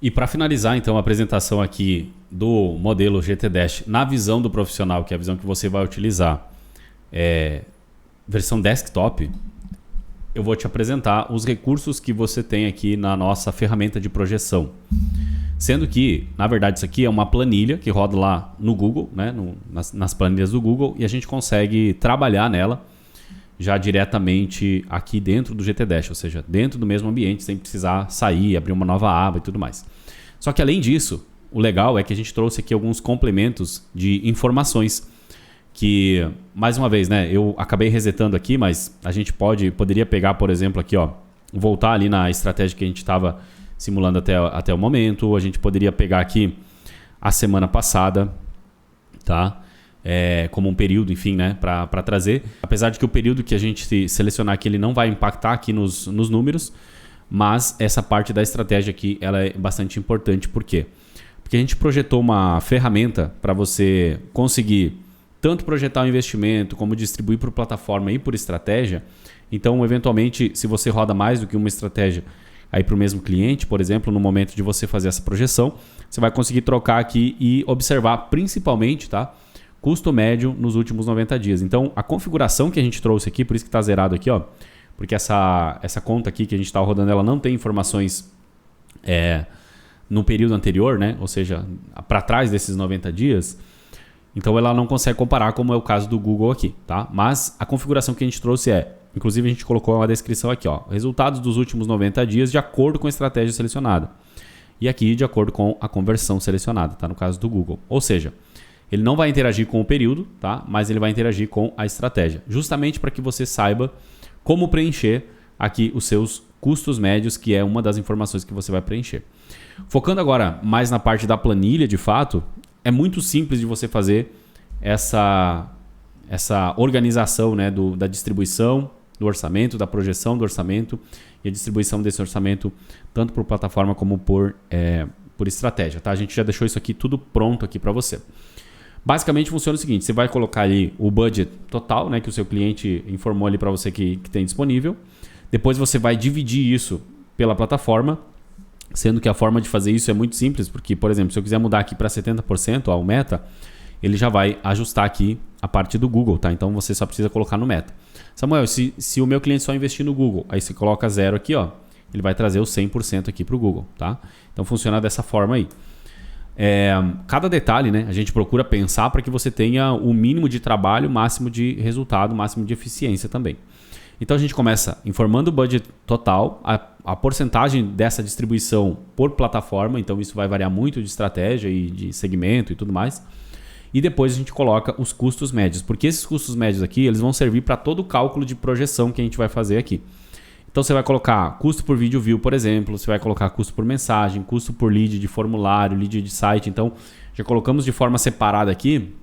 E para finalizar, então, a apresentação aqui do modelo GT Dash na visão do profissional, que é a visão que você vai utilizar, versão desktop, eu vou te apresentar os recursos que você tem aqui na nossa ferramenta de projeção. Sendo que, na verdade, isso aqui é uma planilha que roda lá no Google, né? nas planilhas do Google, e a gente consegue trabalhar nela já diretamente aqui dentro do GT Dash, ou seja, dentro do mesmo ambiente, sem precisar sair, abrir uma nova aba e tudo mais. Só que além disso, o legal é que a gente trouxe aqui alguns complementos de informações que, mais uma vez, né, eu acabei resetando aqui, mas a gente poderia pegar, por exemplo, aqui, ó, voltar ali na estratégia que a gente estava simulando até o momento. A gente poderia pegar aqui a semana passada, tá? Como um período, enfim, né, para trazer. Apesar de que o período que a gente selecionar aqui ele não vai impactar aqui nos números, mas essa parte da estratégia aqui ela é bastante importante. Por quê? Porque a gente projetou uma ferramenta para você conseguir tanto projetar o investimento como distribuir por plataforma e por estratégia. Então, eventualmente, se você roda mais do que uma estratégia aí para o mesmo cliente, por exemplo, no momento de você fazer essa projeção, você vai conseguir trocar aqui e observar principalmente, tá? Custo médio nos últimos 90 dias. Então, a configuração que a gente trouxe aqui, por isso que está zerado aqui, ó, porque essa conta aqui que a gente está rodando, ela não tem informações no período anterior, né? Ou seja, para trás desses 90 dias. Então, ela não consegue comparar, como é o caso do Google aqui, tá? Mas a configuração que a gente trouxe inclusive a gente colocou uma descrição aqui, ó, resultados dos últimos 90 dias de acordo com a estratégia selecionada. E aqui de acordo com a conversão selecionada, tá? No caso do Google. Ou seja, ele não vai interagir com o período, tá? Mas ele vai interagir com a estratégia, justamente para que você saiba como preencher aqui os seus custos médios, que é uma das informações que você vai preencher. Focando agora mais na parte da planilha, de fato, é muito simples de você fazer essa organização, né, da distribuição do orçamento, da projeção do orçamento e a distribuição desse orçamento tanto por plataforma como por estratégia, tá? A gente já deixou isso aqui tudo pronto aqui para você. Basicamente funciona o seguinte: você vai colocar ali o budget total, né, que o seu cliente informou ali para você que tem disponível. Depois você vai dividir isso pela plataforma, sendo que a forma de fazer isso é muito simples, porque, por exemplo, se eu quiser mudar aqui para 70%, o meta, ele já vai ajustar aqui a parte do Google, tá? Então você só precisa colocar no meta. Samuel, se o meu cliente só investir no Google, aí você coloca 0 aqui, ó, ele vai trazer o 100% aqui para o Google, tá? Então funciona dessa forma aí. Cada detalhe, né, a gente procura pensar para que você tenha o mínimo de trabalho, máximo de resultado, máximo de eficiência também. Então a gente começa informando o budget total, a porcentagem dessa distribuição por plataforma, então isso vai variar muito de estratégia e de segmento e tudo mais. E depois a gente coloca os custos médios, porque esses custos médios aqui eles vão servir para todo o cálculo de projeção que a gente vai fazer aqui. Então você vai colocar custo por vídeo view, por exemplo, você vai colocar custo por mensagem, custo por lead de formulário, lead de site. Então já colocamos de forma separada aqui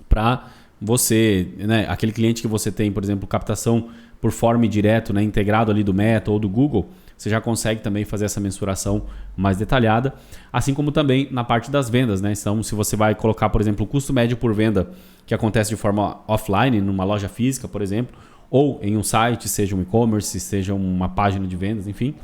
para você, né, aquele cliente que você tem, por exemplo, captação por form direto, né, integrado ali do Meta ou do Google, você já consegue também fazer essa mensuração mais detalhada, assim como também na parte das vendas, né? Então, se você vai colocar, por exemplo, o custo médio por venda que acontece de forma offline, numa loja física, por exemplo, ou em um site, seja um e-commerce, seja uma página de vendas, enfim,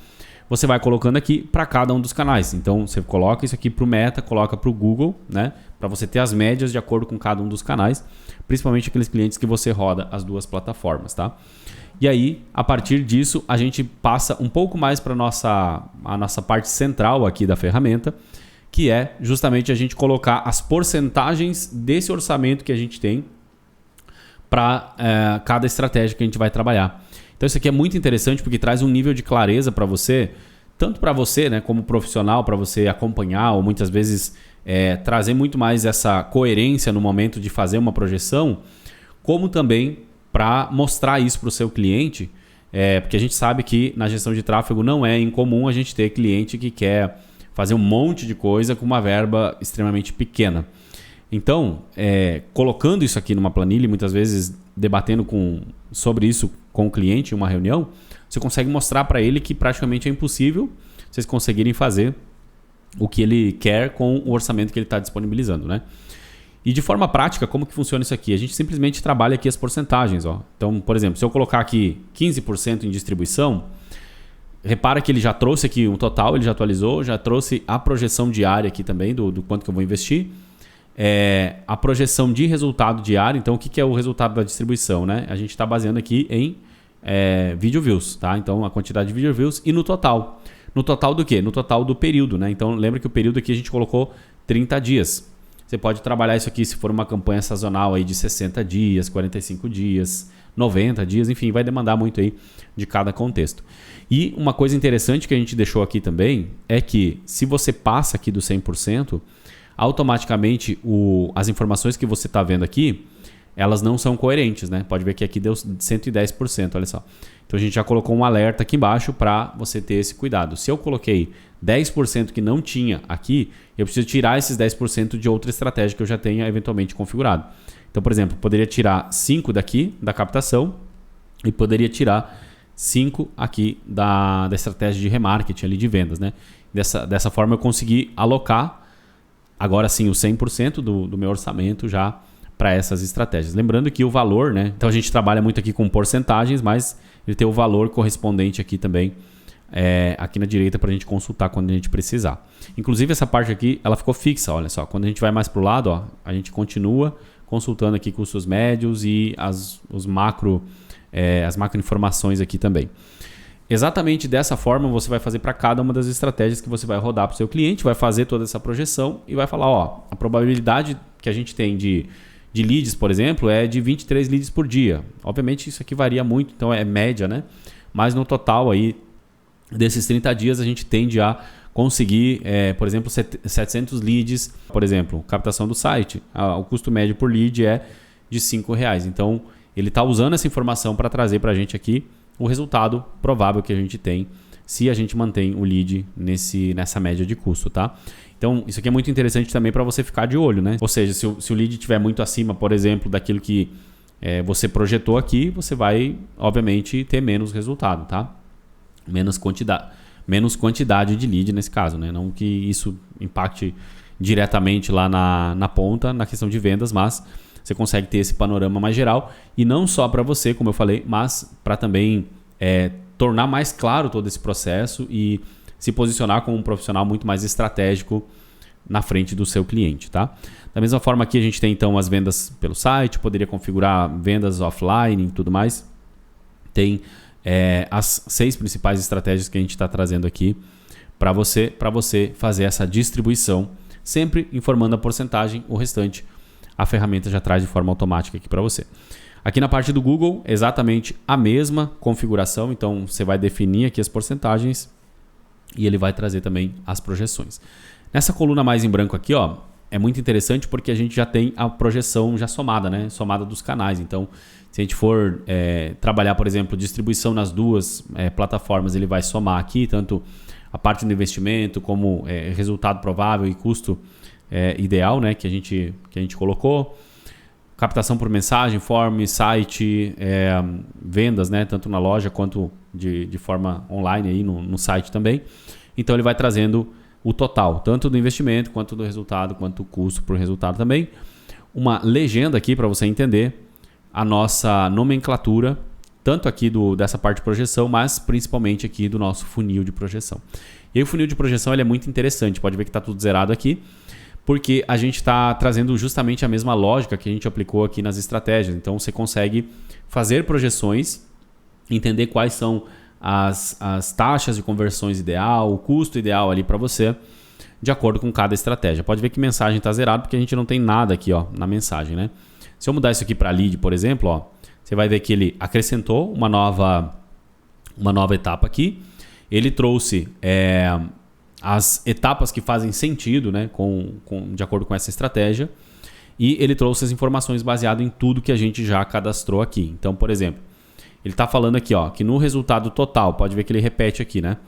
você vai colocando aqui para cada um dos canais. Então, você coloca isso aqui para o Meta, coloca para o Google, né? Para você ter as médias de acordo com cada um dos canais, principalmente aqueles clientes que você roda as duas plataformas, tá? E aí, a partir disso, a gente passa um pouco mais para a nossa parte central aqui da ferramenta, que é justamente a gente colocar as porcentagens desse orçamento que a gente tem para cada estratégia que a gente vai trabalhar. Então isso aqui é muito interessante porque traz um nível de clareza para você, tanto para você, né, como profissional, para você acompanhar ou muitas vezes trazer muito mais essa coerência no momento de fazer uma projeção, como também para mostrar isso para o seu cliente, porque a gente sabe que na gestão de tráfego não é incomum a gente ter cliente que quer fazer um monte de coisa com uma verba extremamente pequena. Então, colocando isso aqui numa planilha e muitas vezes debatendo sobre isso com o cliente em uma reunião, você consegue mostrar para ele que praticamente é impossível vocês conseguirem fazer o que ele quer com o orçamento que ele está disponibilizando, né? E de forma prática, como que funciona isso aqui? A gente simplesmente trabalha aqui as porcentagens, ó. Então, por exemplo, se eu colocar aqui 15% em distribuição, repara que ele já trouxe aqui um total, ele já atualizou, já trouxe a projeção diária aqui também do quanto que eu vou investir. A projeção de resultado diário. Então, o que é o resultado da distribuição, né? A gente está baseando aqui em video views, tá? Então, a quantidade de video views e no total. No total do quê? No total do período, né? Então, lembra que o período aqui a gente colocou 30 dias. Você pode trabalhar isso aqui se for uma campanha sazonal aí de 60 dias, 45 dias, 90 dias, enfim, vai demandar muito aí de cada contexto. E uma coisa interessante que a gente deixou aqui também é que se você passa aqui do 100%, automaticamente as informações que você está vendo aqui, elas não são coerentes, né? Pode ver que aqui deu 110%, olha só. Então a gente já colocou um alerta aqui embaixo para você ter esse cuidado. Se eu coloquei 10% que não tinha aqui, eu preciso tirar esses 10% de outra estratégia que eu já tenha eventualmente configurado. Então, por exemplo, poderia tirar 5 daqui da captação e poderia tirar 5 aqui da estratégia de remarketing ali de vendas, né? Dessa forma eu consegui alocar agora sim o 100% do meu orçamento já para essas estratégias. Lembrando que o valor, né? Então a gente trabalha muito aqui com porcentagens, mas ele tem o valor correspondente aqui também, aqui na direita para a gente consultar quando a gente precisar. Inclusive essa parte aqui, ela ficou fixa, olha só. Quando a gente vai mais para o lado, ó, a gente continua consultando aqui custos médios e as macro informações aqui também. Exatamente dessa forma você vai fazer para cada uma das estratégias que você vai rodar para o seu cliente, vai fazer toda essa projeção e vai falar, ó, a probabilidade que a gente tem de leads, por exemplo, é de 23 leads por dia. Obviamente isso aqui varia muito, então é média, né? Mas no total aí desses 30 dias a gente tende a conseguir, por exemplo, 700 leads, por exemplo, captação do site. O custo médio por lead é de R$5. Então ele está usando essa informação para trazer para a gente aqui o resultado provável que a gente tem se a gente mantém o lead nessa média de custo, tá? Então, isso aqui é muito interessante também para você ficar de olho, né? Ou seja, se o lead estiver muito acima, por exemplo, daquilo que você projetou aqui, você vai, obviamente, ter menos resultado, tá? Menos quantidade de lead nesse caso, né? Não que isso impacte diretamente lá na ponta, na questão de vendas, mas você consegue ter esse panorama mais geral e não só para você, como eu falei, mas para também tornar mais claro todo esse processo e se posicionar como um profissional muito mais estratégico na frente do seu cliente, tá? Da mesma forma aqui a gente tem então as vendas pelo site, poderia configurar vendas offline e tudo mais. Tem as 6 principais estratégias que a gente está trazendo aqui para você fazer essa distribuição, sempre informando a porcentagem, o restante a ferramenta já traz de forma automática aqui para você. Aqui na parte do Google, exatamente a mesma configuração, então você vai definir aqui as porcentagens e ele vai trazer também as projeções. Nessa coluna mais em branco aqui, ó, é muito interessante porque a gente já tem a projeção já somada, né? Somada dos canais. Então, se a gente for trabalhar, por exemplo, distribuição nas duas plataformas, ele vai somar aqui tanto a parte do investimento como resultado provável e custo ideal, né, que a gente colocou. Captação por mensagem, form, site, vendas, né, tanto na loja quanto de forma online aí no site também. Então ele vai trazendo o total, tanto do investimento quanto do resultado, quanto do custo por resultado também. Uma legenda aqui para você entender a nossa nomenclatura, tanto aqui dessa parte de projeção, mas principalmente aqui do nosso funil de projeção. E aí, o funil de projeção ele é muito interessante, pode ver que está tudo zerado aqui, porque a gente está trazendo justamente a mesma lógica que a gente aplicou aqui nas estratégias. Então você consegue fazer projeções, entender quais são as taxas de conversões ideal, o custo ideal ali para você, de acordo com cada estratégia. Pode ver que mensagem está zerado porque a gente não tem nada aqui, ó, na mensagem, né? Se eu mudar isso aqui para lead, por exemplo, ó, você vai ver que ele acrescentou uma nova etapa aqui. Ele trouxe as etapas que fazem sentido, né, de acordo com essa estratégia, e ele trouxe as informações baseado em tudo que a gente já cadastrou aqui. Então, por exemplo, ele está falando aqui, ó, que no resultado total, pode ver que ele repete aqui, né?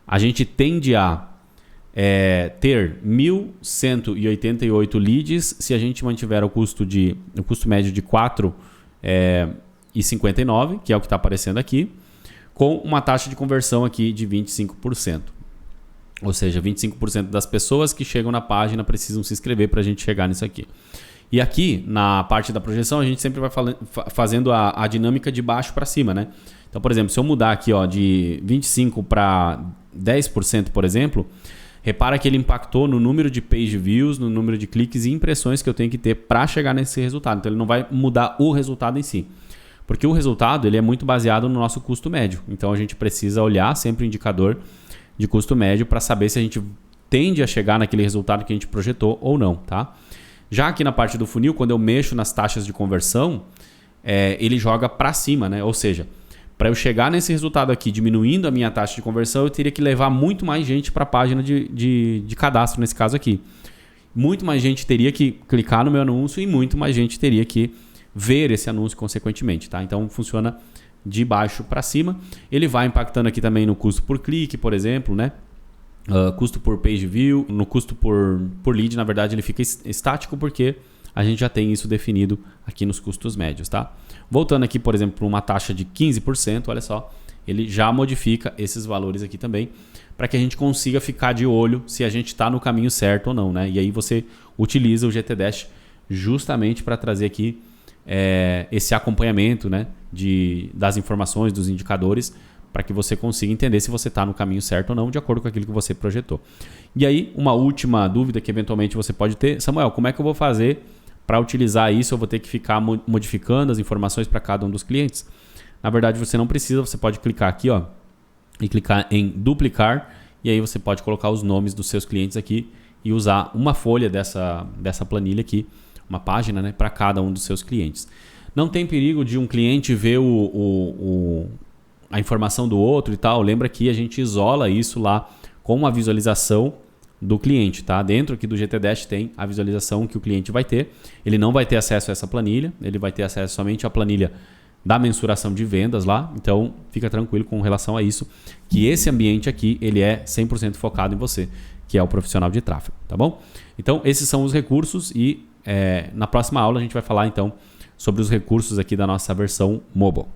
A gente tende a ter 1.188 leads se a gente mantiver o custo médio de 4,59, que é o que está aparecendo aqui, com uma taxa de conversão aqui de 25%. Ou seja, 25% das pessoas que chegam na página precisam se inscrever para a gente chegar nisso aqui. E aqui, na parte da projeção, a gente sempre vai fazendo a dinâmica de baixo para cima, né? Então, por exemplo, se eu mudar aqui ó, de 25% para 10%, por exemplo, repara que ele impactou no número de page views, no número de cliques e impressões que eu tenho que ter para chegar nesse resultado. Então, ele não vai mudar o resultado em si. Porque o resultado ele é muito baseado no nosso custo médio. Então, a gente precisa olhar sempre o indicador de custo médio para saber se a gente tende a chegar naquele resultado que a gente projetou ou não, tá? Já aqui na parte do funil, quando eu mexo nas taxas de conversão, ele joga para cima, né? Ou seja, para eu chegar nesse resultado aqui, diminuindo a minha taxa de conversão, eu teria que levar muito mais gente para a página de cadastro, nesse caso aqui. Muito mais gente teria que clicar no meu anúncio e muito mais gente teria que ver esse anúncio consequentemente, tá? Então funciona de baixo para cima. Ele vai impactando aqui também no custo por clique, por exemplo, né? Custo por page view, no custo por lead, na verdade ele fica estático porque a gente já tem isso definido aqui nos custos médios, tá? Voltando aqui, por exemplo, para uma taxa de 15%, olha só, ele já modifica esses valores aqui também para que a gente consiga ficar de olho se a gente está no caminho certo ou não, né? E aí você utiliza o GTDash justamente para trazer aqui esse acompanhamento, né, das informações, dos indicadores, para que você consiga entender se você está no caminho certo ou não, de acordo com aquilo que você projetou. E aí, uma última dúvida que eventualmente você pode ter: Samuel, como é que eu vou fazer para utilizar isso? Eu vou ter que ficar modificando as informações para cada um dos clientes? Na verdade, você não precisa, você pode clicar aqui, ó, e clicar em duplicar, e aí você pode colocar os nomes dos seus clientes aqui e usar uma folha dessa planilha aqui, uma página, né, para cada um dos seus clientes. Não tem perigo de um cliente ver a informação do outro e tal. Lembra que a gente isola isso lá com uma visualização do cliente, tá? Dentro aqui do GTDash tem a visualização que o cliente vai ter. Ele não vai ter acesso a essa planilha, ele vai ter acesso somente à planilha da mensuração de vendas lá. Então fica tranquilo com relação a isso, que esse ambiente aqui ele é 100% focado em você, que é o profissional de tráfego, tá bom? Então esses são os recursos e na próxima aula a gente vai falar então sobre os recursos aqui da nossa versão mobile.